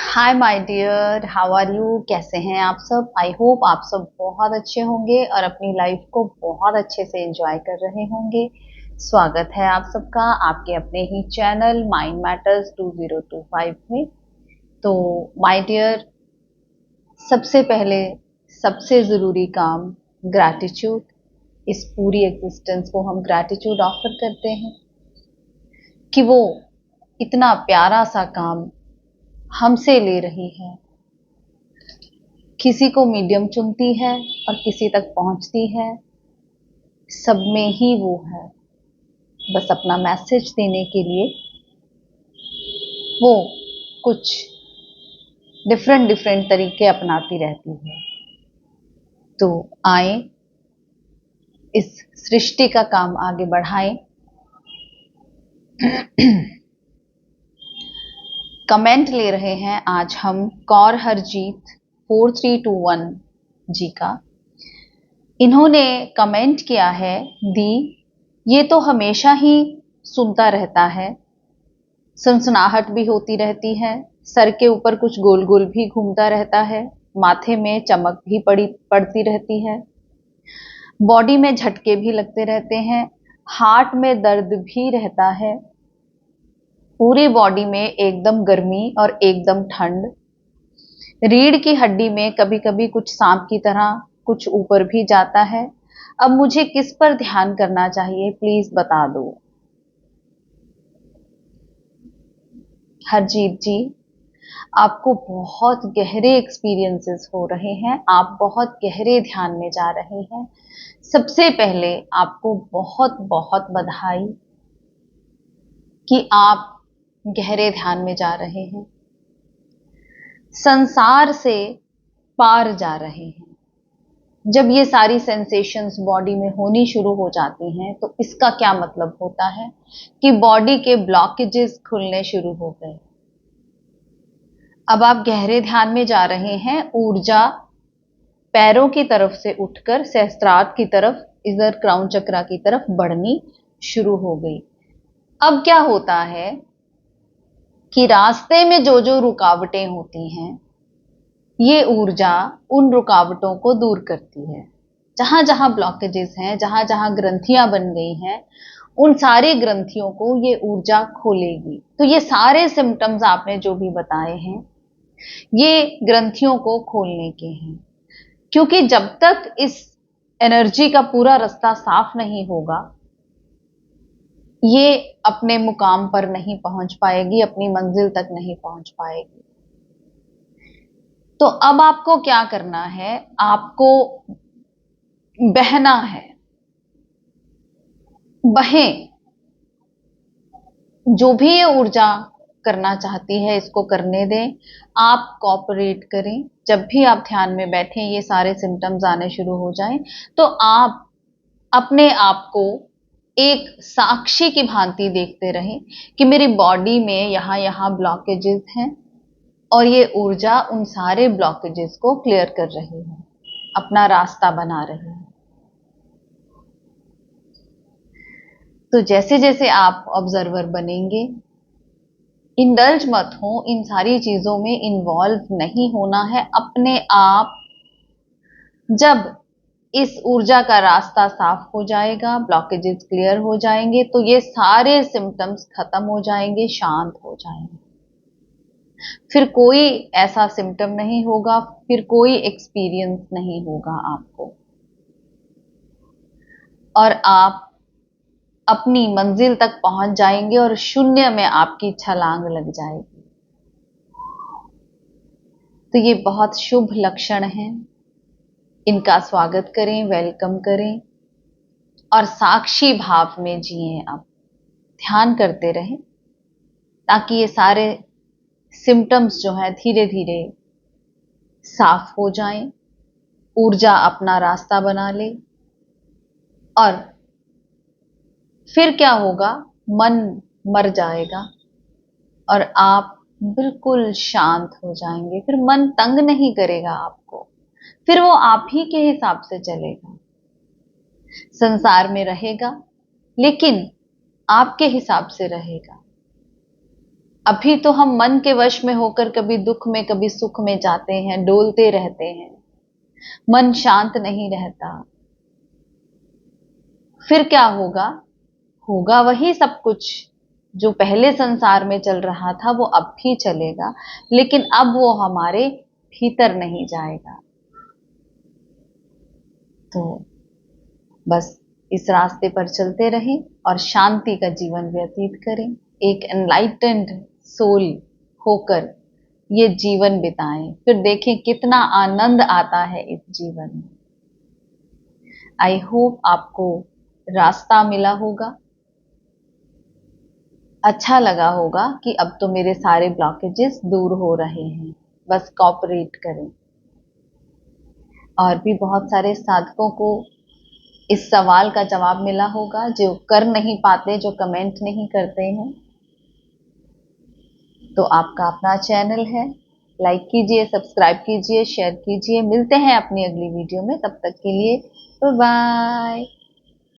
Hi my dear, how are you? कैसे हैं आप सब? आई होप आप सब बहुत अच्छे होंगे और अपनी लाइफ को बहुत अच्छे से एंजॉय कर रहे होंगे। स्वागत है आप सबका आपके अपने ही चैनल माइंड मैटर्स 2025 में। तो माय डियर, सबसे पहले सबसे ज़रूरी काम ग्रैटिट्यूड। इस पूरी एग्जिस्टेंस को हम ग्रैटिट्यूड ऑफर करते हैं कि वो इतना प्यारा सा काम हमसे ले रही है। किसी को मीडियम चुनती है और किसी तक पहुंचती है, सब में ही वो है। बस अपना मैसेज देने के लिए वो कुछ डिफरेंट डिफरेंट तरीके अपनाती रहती है। तो आए इस सृष्टि का काम आगे बढ़ाएं। कमेंट ले रहे हैं आज हम कौर हरजीत 4321 जी का। इन्होंने कमेंट किया है, दी ये तो हमेशा ही सुनता रहता है, सनसनाहट भी होती रहती है, सर के ऊपर कुछ गोल गोल भी घूमता रहता है, माथे में चमक भी पड़ती रहती है, बॉडी में झटके भी लगते रहते हैं, हार्ट में दर्द भी रहता है, पूरी बॉडी में एकदम गर्मी और एकदम ठंड, रीढ़ की हड्डी में कभी कभी कुछ सांप की तरह कुछ ऊपर भी जाता है। अब मुझे किस पर ध्यान करना चाहिए, प्लीज बता दो। हरजीत जी, आपको बहुत गहरे एक्सपीरियंसेस हो रहे हैं, आप बहुत गहरे ध्यान में जा रहे हैं। सबसे पहले आपको बहुत बहुत बधाई कि आप गहरे ध्यान में जा रहे हैं, संसार से पार जा रहे हैं। जब ये सारी सेंसेशंस बॉडी में होनी शुरू हो जाती हैं तो इसका क्या मतलब होता है कि बॉडी के ब्लॉकेजेस खुलने शुरू हो गए। अब आप गहरे ध्यान में जा रहे हैं, ऊर्जा पैरों की तरफ से उठकर सहस्त्रार की तरफ, इधर क्राउन चक्रा की तरफ बढ़नी शुरू हो गई। अब क्या होता है कि रास्ते में जो जो रुकावटें होती हैं, ये ऊर्जा उन रुकावटों को दूर करती है। जहां जहां ब्लॉकेजेस हैं, जहां जहां ग्रंथियां बन गई हैं, उन सारी ग्रंथियों को ये ऊर्जा खोलेगी। तो ये सारे सिम्टम्स आपने जो भी बताए हैं, ये ग्रंथियों को खोलने के हैं। क्योंकि जब तक इस एनर्जी का पूरा रास्ता साफ नहीं होगा, ये अपने मुकाम पर नहीं पहुंच पाएगी, अपनी मंजिल तक नहीं पहुंच पाएगी। तो अब आपको क्या करना है, आपको बहना है। बहें, जो भी ये ऊर्जा करना चाहती है इसको करने दें। आप कॉपरेट करें। जब भी आप ध्यान में बैठें, ये सारे सिम्टम्स आने शुरू हो जाएं, तो आप अपने आप को एक साक्षी की भांति देखते रहें कि मेरी बॉडी में यहाँ यहाँ ब्लॉकेजेस हैं और ये ऊर्जा उन सारे ब्लॉकेजेस को क्लियर कर रही है, अपना रास्ता बना रही है। तो जैसे जैसे आप ऑब्जर्वर बनेंगे, इंडल्ज मत हो, इन सारी चीजों में इन्वॉल्व नहीं होना है। अपने आप जब इस ऊर्जा का रास्ता साफ हो जाएगा, ब्लॉकेजेस क्लियर हो जाएंगे, तो ये सारे सिम्टम्स खत्म हो जाएंगे, शांत हो जाएंगे। फिर कोई ऐसा सिम्टम नहीं होगा, फिर कोई एक्सपीरियंस नहीं होगा आपको, और आप अपनी मंजिल तक पहुंच जाएंगे और शून्य में आपकी छलांग लग जाएगी। तो ये बहुत शुभ लक्षण हैं, इनका स्वागत करें, वेलकम करें और साक्षी भाव में जिएं। अब ध्यान करते रहें ताकि ये सारे सिम्टम्स जो हैं धीरे धीरे साफ हो जाएं, ऊर्जा अपना रास्ता बना ले। और फिर क्या होगा, मन मर जाएगा और आप बिल्कुल शांत हो जाएंगे। फिर मन तंग नहीं करेगा आपको, फिर वो आप ही के हिसाब से चलेगा, संसार में रहेगा लेकिन आपके हिसाब से रहेगा। अभी तो हम मन के वश में होकर कभी दुख में कभी सुख में जाते हैं, डोलते रहते हैं, मन शांत नहीं रहता। फिर क्या होगा? होगा वही सब कुछ जो पहले संसार में चल रहा था, वो अब भी चलेगा, लेकिन अब वो हमारे भीतर नहीं जाएगा। तो बस इस रास्ते पर चलते रहें और शांति का जीवन व्यतीत करें, एक एनलाइटेंड सोल होकर ये जीवन बिताएं, फिर देखें कितना आनंद आता है इस जीवन में। आई होप आपको रास्ता मिला होगा, अच्छा लगा होगा कि अब तो मेरे सारे ब्लॉकेजेस दूर हो रहे हैं, बस कॉपरेट करें। और भी बहुत सारे साधकों को इस सवाल का जवाब मिला होगा जो कर नहीं पाते, जो कमेंट नहीं करते हैं। तो आपका अपना चैनल है, लाइक कीजिए, सब्सक्राइब कीजिए, शेयर कीजिए। मिलते हैं अपनी अगली वीडियो में, तब तक के लिए बाय बाय।